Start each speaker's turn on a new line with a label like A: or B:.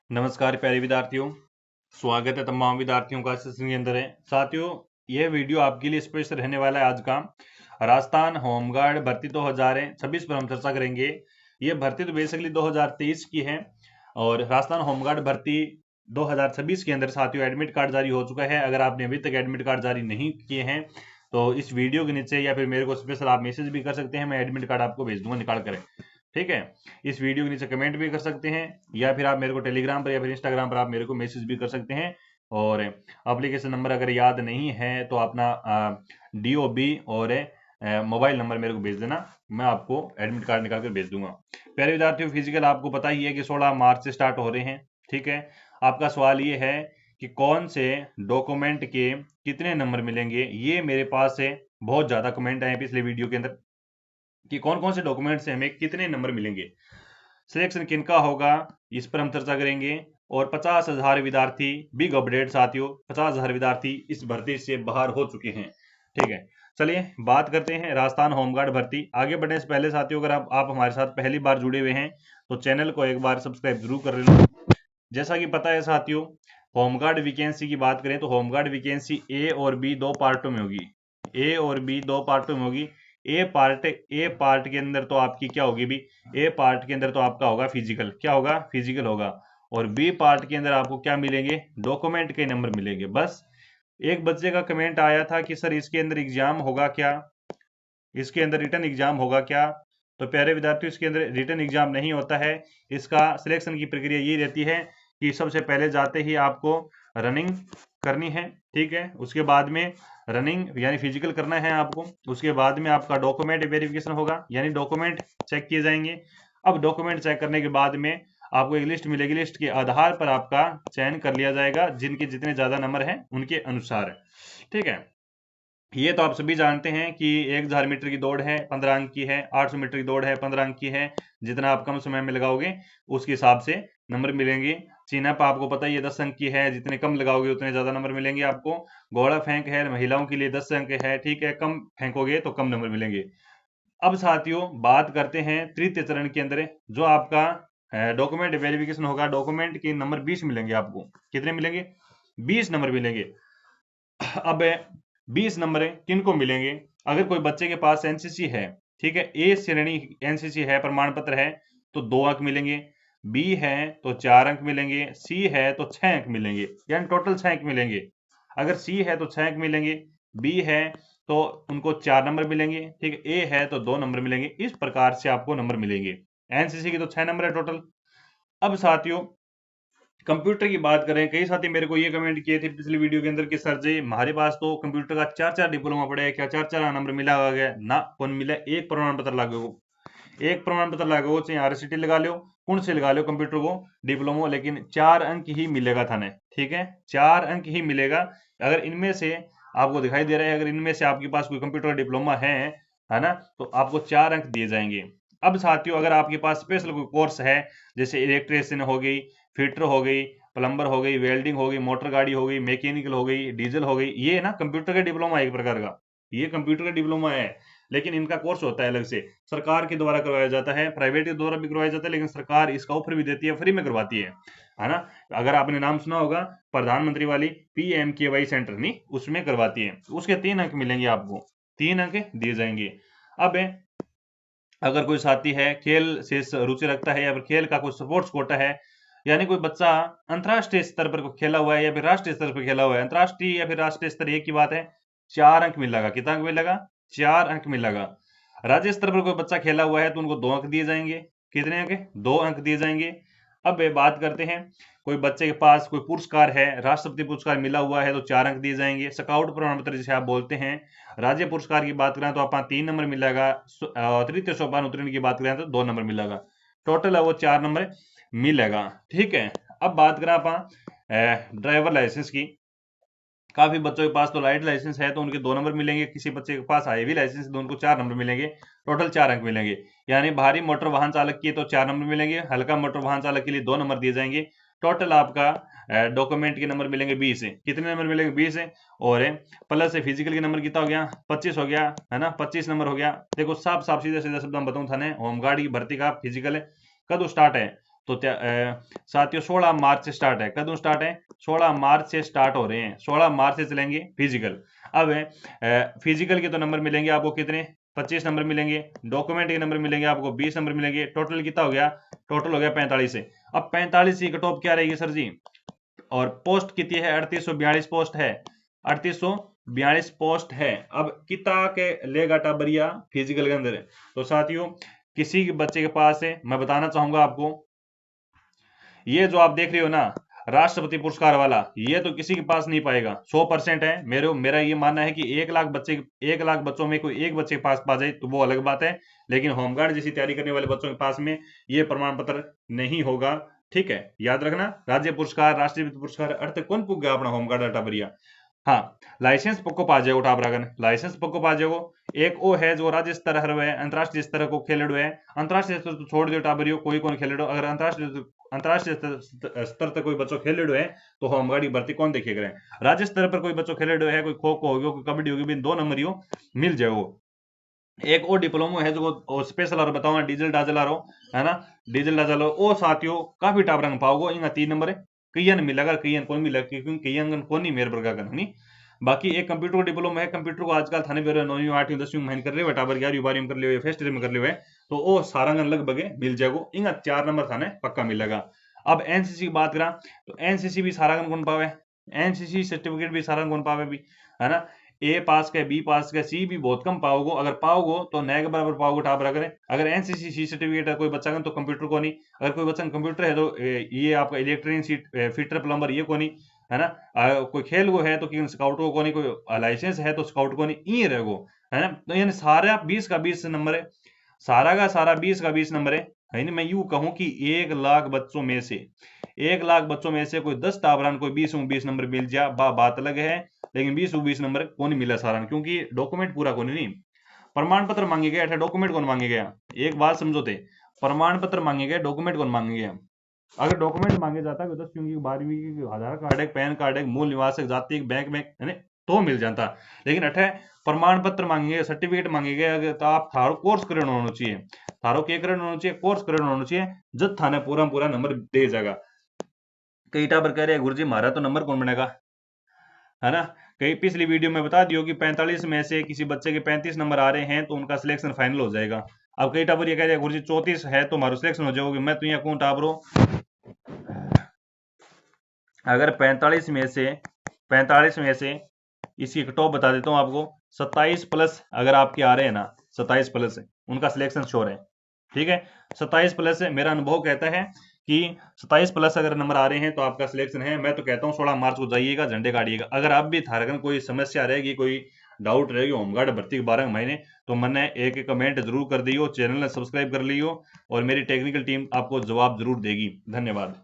A: नमस्कार प्यारे विद्यार्थियों। स्वागत है तमाम विद्यार्थियों का सेशन के अंदर है। साथियों, यह वीडियो आपके लिए स्पेशल रहने वाला है। आज का राजस्थान होमगार्ड भर्ती 2026 पर हम चर्चा करेंगे। ये भर्ती तो बेसिकली 2023 की है और राजस्थान होमगार्ड भर्ती 2026 के अंदर साथियों एडमिट कार्ड जारी हो चुका है। अगर आपने अभी तक एडमिट कार्ड जारी नहीं किए हैं तो इस वीडियो के नीचे या फिर मेरे को स्पेशल आप मैसेज भी कर सकते हैं। मैं एडमिट कार्ड आपको भेज दूंगा निकाल कर। ठीक है, इस वीडियो के नीचे कमेंट भी कर सकते हैं या फिर आप मेरे को टेलीग्राम पर या फिर इंस्टाग्राम पर आप मेरे को मैसेज भी कर सकते हैं। और एप्लीकेशन नंबर अगर याद नहीं है तो अपना DOB और मोबाइल नंबर मेरे को भेज देना, मैं आपको एडमिट कार्ड निकाल कर भेज दूंगा। प्यारे विद्यार्थियों, फिजिकल आपको पता ही है कि 16 मार्च से स्टार्ट हो रहे हैं। ठीक है, आपका सवाल ये है कि कौन से डॉक्यूमेंट के कितने नंबर मिलेंगे। ये मेरे पास है बहुत ज्यादा कमेंट आए पिछले वीडियो के अंदर कि कौन कौन से डॉक्यूमेंट से हमें कितने नंबर मिलेंगे, सिलेक्शन किनका होगा, इस पर हम चर्चा करेंगे। और 50,000 विद्यार्थी, बिग अपडेट साथियों, 50,000 विद्यार्थी इस भर्ती से बाहर हो चुके हैं। ठीक है, चलिए बात करते हैं राजस्थान होमगार्ड भर्ती। आगे बढ़ने से पहले साथियों, अगर आप हमारे साथ पहली बार जुड़े हुए हैं तो चैनल को एक बार सब्सक्राइब जरूर कर लेना। जैसा कि पता है साथियों, होमगार्ड वैकेंसी की बात करें तो होमगार्ड वैकेंसी ए और बी दो पार्टों में होगी। ए और बी दो पार्टों में होगी। ए पार्ट के अंदर तो आपकी क्या होगी भी, ए पार्ट के अंदर तो आपका होगा फिजिकल, क्या होगा, फिजिकल होगा। और बी पार्ट के अंदर आपको क्या मिलेंगे, डॉक्यूमेंट के नंबर मिलेंगे। बस एक बच्चे का कमेंट आया था कि सर इसके अंदर एग्जाम होगा क्या, इसके अंदर रिटर्न एग्जाम होगा क्या। तो प्यारे विद्यार्थियों, इसके अंदर रिटर्न एग्जाम नहीं होता है। इसका सिलेक्शन की प्रक्रिया ये रहती है कि सबसे पहले जाते ही आपको रनिंग करनी है। ठीक है, उसके बाद में रनिंग यानी फिजिकल करना है आपको। उसके बाद में आपका डॉक्यूमेंट वेरिफिकेशन होगा यानी डॉक्यूमेंट चेक किए जाएंगे। अब डॉक्यूमेंट चेक करने के बाद में आपको एक लिस्ट मिलेगी। लिस्ट के आधार पर आपका चयन कर लिया जाएगा जिनके जितने ज्यादा नंबर हैं उनके अनुसार। ठीक है, ये तो आप सभी जानते हैं कि 1000 मीटर की दौड़ है 15 अंक की है, 800 मीटर की दौड़ है 15 अंक की है। जितना आप कम समय में लगाओगे उसके हिसाब से नंबर मिलेंगे। चीन अप आपको पता ही है 10 अंक की है, जितने कम लगाओगे उतने ज्यादा नंबर मिलेंगे आपको। घोड़ा फेंक है महिलाओं के लिए 10 अंक है। ठीक है, कम फेंकोगे तो कम नंबर मिलेंगे। अब साथियों बात करते हैं तृतीय चरण के अंदर जो आपका डॉक्यूमेंट वेरिफिकेशन होगा। डॉक्यूमेंट के नंबर 20 मिलेंगे आपको। कितने मिलेंगे, 20 नंबर मिलेंगे। अब 20 नंबर किनको मिलेंगे, अगर कोई बच्चे के पास एनसीसी है, ठीक है, ए श्रेणी एनसीसी है, प्रमाण पत्र है, तो 2 अंक मिलेंगे। बी है तो 4 अंक मिलेंगे। सी है तो 6 अंक मिलेंगे, यानी टोटल 6 अंक मिलेंगे। अगर सी है तो 6 अंक मिलेंगे, बी है तो उनको 4 नंबर मिलेंगे, ठीक है, ए है तो 2 नंबर मिलेंगे। इस प्रकार से आपको नंबर मिलेंगे। एनसीसी की तो 6 नंबर है टोटल। अब साथियों कंप्यूटर की बात करें, कई साथी मेरे को ये कमेंट किए थे पिछली वीडियो के अंदर कि सर जी हमारे पास तो कंप्यूटर का 4 4 डिप्लोमा पड़ा है, क्या 4 4 नंबर मिला गया ना, कौन मिला, एक प्रमाण पत्र लागू, एक प्रमाण पत्र लागू, चाहे RCT लगा लो, कौन से लगा लो कंप्यूटर को डिप्लोमा, लेकिन 4 अंक ही मिलेगा थाने। ठीक है, 4 अंक ही मिलेगा। अगर इनमें से आपको दिखाई दे रहा है, अगर इनमें से आपके पास कोई कंप्यूटर डिप्लोमा है ना, तो आपको 4 अंक दिए जाएंगे। अब साथियों अगर आपके पास स्पेशल कोई कोर्स है, जैसे इलेक्ट्रिशियन हो गई, फिटर हो गई, प्लम्बर हो गई, वेल्डिंग हो गई, मोटर गाड़ी हो गई, मैकेनिकल हो गई, डीजल हो गई, ये ना कंप्यूटर का डिप्लोमा है एक प्रकार का, ये कंप्यूटर का डिप्लोमा है। लेकिन इनका कोर्स होता है अलग से, सरकार के द्वारा करवाया जाता है, प्राइवेट के द्वारा भी करवाया जाता है, लेकिन सरकार इसका ऑफर भी देती है, फ्री में करवाती है ना। अगर आपने नाम सुना होगा प्रधानमंत्री वाली PMKY सेंटर, नहीं उसमें करवाती है। उसके 3 अंक मिलेंगे आपको, 3 अंक दिए जाएंगे। अब अगर कोई साथी है खेल से रुचि रखता है या फिर खेल का कोई स्पोर्ट्स कोटा है, यानी कोई बच्चा अंतरराष्ट्रीय स्तर पर खेला हुआ है या फिर राष्ट्रीय स्तर पर खेला हुआ है, अंतरराष्ट्रीय या फिर राष्ट्रीय स्तर एक ही बात है, 4 अंक मिलेगा। कितना अंक मिलेगा, 4 अंक मिलेगा। राज्य स्तर पर कोई बच्चा खेला हुआ है तो उनको 2 अंक दिए जाएंगे। कितने अंक, 2 अंक दिए जाएंगे। अब बात करते हैं, कोई बच्चे के पास कोई पुरस्कार है, राष्ट्रपति पुरस्कार मिला हुआ है तो 4 अंक दिए जाएंगे। स्काउट प्रमाण पत्र जिसे आप बोलते हैं, राज्य पुरस्कार की बात करें तो आपका 3 नंबर मिलेगा। तृतीय सोपान उत्तीर्ण की बात करें तो 2 नंबर मिलेगा। टोटल है वो 4 नंबर मिलेगा। ठीक है, अब बात करें आप ड्राइवर लाइसेंस की। काफी बच्चों के पास तो लाइट लाइसेंस है तो उनके 2 नंबर मिलेंगे, किसी बच्चे के पास हैवी लाइसेंस है तो उनको 4 नंबर मिलेंगे। टोटल 4 अंक मिलेंगे। यानी भारी मोटर वाहन चालक की तो 4 नंबर मिलेंगे, हल्का मोटर वाहन चालक के लिए 2 नंबर दिए जाएंगे। टोटल आपका डॉक्यूमेंट के नंबर मिलेंगे 20 है। कितने नंबर मिलेंगे, 20 है। और प्लस से फिजिकल के नंबर कितना हो गया, 25 हो गया, है ना, 25 नंबर हो गया। देखो साफ साफ सीधा सीधा शब्द हम बताऊं थाने, होमगार्ड की भर्ती का फिजिकल कद स्टार्ट है, तो साथियों 16 मार्च से स्टार्ट है। कदों स्टार्ट है? 16 मार्च से स्टार्ट हो रहे हैं। 16 मार्च से चलेंगे फिजिकल। अब फिजिकल के तो नंबर मिलेंगे आपको कितने? 25 नंबर मिलेंगे। डॉक्यूमेंट के नंबर मिलेंगे आपको 20 नंबर मिलेंगे। टोटल कितना हो गया? टोटल हो गया 45 से। अब 45 की कट ऑफ क्या रहेगी सर जी? और पोस्ट कितनी है? 3842 पोस्ट है। 3842 पोस्ट है। अब कितना के लेगा टाबरिया फिजिकल के अंदर? तो साथियों किसी के बच्चे के पास है, मैं बताना चाहूंगा आपको, ये जो आप देख रहे हो ना राष्ट्रपति पुरस्कार वाला, ये तो किसी के पास नहीं पाएगा। 100% है। मेरा ये मानना है कि 1 लाख बच्चों में कोई एक बच्चे के पास पा जाए तो वो अलग बात है, लेकिन होमगार्ड जैसी तैयारी करने वाले बच्चों के पास में ये प्रमाण पत्र नहीं होगा। ठीक है, याद रखना। राज्य पुरस्कार, राष्ट्रीय पुरस्कार अर्थ कौन पुग गया अपना होमगार्ड टाबरिया। हाँ, लाइसेंस पक्को पा जाएगो टाबरागन, लाइसेंस पक्को पा जाएगो। एक वो है जो राज्य स्तर हर है, अंतरराष्ट्रीय स्तर को खेलड़ो है। अंतरराष्ट्रीय स्तर तो छोड़ दियो टाबरियो, कोई कौन खेलड़ो। अगर अंतरराष्ट्रीय स्तर तक कोई बच्चों खेलड़ो है तो होमगार्ड की भर्ती कौन देखे करे। राज्य स्तर पर कोई बच्चों खेलड़ो है, कोई खो खो हो गयो, कोई कबड्डी होगी, भी 2 नंबर यो मिल जाएगो। एक और डिप्लोमा है जो स्पेशल और बताओ डीजल डाजल आरो है ना, डीजल डाजल ओ साथियों काफी टाबरंग पाओगो। इनका 3 नंबर है। कईयन मिलेगा, कईयन कौन मिलेगा, क्योंकि कईयन कौन नहीं मेरे प्रकार का नहीं। बाकी एक कंप्यूटर का डिप्लोमा है। कंप्यूटर को आजकल थाने बेरो 9वीं 8वीं 10वीं महीने कर रहे हो, टाबर 11वीं 12वीं में कर लियो, फर्स्ट ईयर में कर लियो है, तो वो सारंगन लगभग मिल जाएगो। इनका 4 नंबर थाने पक्का मिलेगा। अब एनसीसी की बात करा तो एनसीसी भी सारंगन कौन पावे? एनसीसी सर्टिफिकेट भी सारंगन कौन पावे भी, है ना। ए पास का, बी पास का, सी भी बहुत कम पाओगो। अगर पाओगो तो नए के बराबर पाओगो टाबर। अगर एनसीसी सी सर्टिफिकेट है कोई बच्चा का तो कंप्यूटर को नहीं। अगर कोई बच्चा कंप्यूटर है तो ये आपका इलेक्ट्रिशियन फिटर प्लम्बर ये को नहीं, है ना। कोई खेल को है तो स्काउट को नहीं, कोई लाइसेंस है तो स्काउट को नहीं, ये रहेगो, है ना। तो यानी सारा 20 का 20 नंबर है, सारा का सारा 20 का 20 नंबर है ना। मैं यूं कहूं कि 1 लाख बच्चों में से 1 लाख बच्चों में से कोई 10 टाबरान कोई 20 नंबर मिल जा बात अलग है, लेकिन 20 नंबर कौन मिला सारा, क्योंकि डॉक्यूमेंट पूरा कौन नहीं। प्रमाण पत्र मांगे गए, डॉक्यूमेंट कौन मांगे गया? एक बात समझो थे, प्रमाण पत्र मांगे गए, डॉक्यूमेंट कौन मांगे गया। अगर डॉक्यूमेंट मांगे जाता है 10वीं की 12वीं की आधार कार्ड है, पैन कार्ड है, मूल निवास जाति बैंक में है तो मिल जाता, लेकिन अठे प्रमाण पत्र मांगे, सर्टिफिकेट मांगे गए। तो आप थारो कोर्स करे होना चाहिए, थारो के करे होना चाहिए, कोर्स करे होना चाहिए, जब थाने पूरा नंबर दे जाएगा। कई टाबर कह रहे हैं गुरुजी हमारा तो नंबर कौन बनेगा, है ना। कई पिछली वीडियो में बता दियो कि 45 में से किसी बच्चे के 35 नंबर आ रहे हैं तो उनका सिलेक्शन फाइनल हो जाएगा। अब कई टाबर ये कह रहे हैं गुरुजी 34 है तो हमारा सिलेक्शन हो जाएगा। मैं तो यहाँ कौन टाबरो, अगर 45 में से इसकी कट ऑफ बता देता हूँ आपको, 27 प्लस अगर आपके आ रहे हैं ना, 27 प्लस उनका सिलेक्शन श्योर है। ठीक है, 27 प्लस मेरा अनुभव कहता है कि 27 प्लस अगर नंबर आ रहे हैं तो आपका सिलेक्शन है। मैं तो कहता हूँ 16 मार्च को जाइएगा, झंडे काटिएगा। अगर आप भी थारगन कोई समस्या रहेगी, कोई डाउट रहेगी होमगार्ड भर्ती के 12 महीने, तो मैंने एक कमेंट जरूर कर दियो, चैनल ने सब्सक्राइब कर लियो और मेरी टेक्निकल टीम आपको जवाब जरूर देगी। धन्यवाद।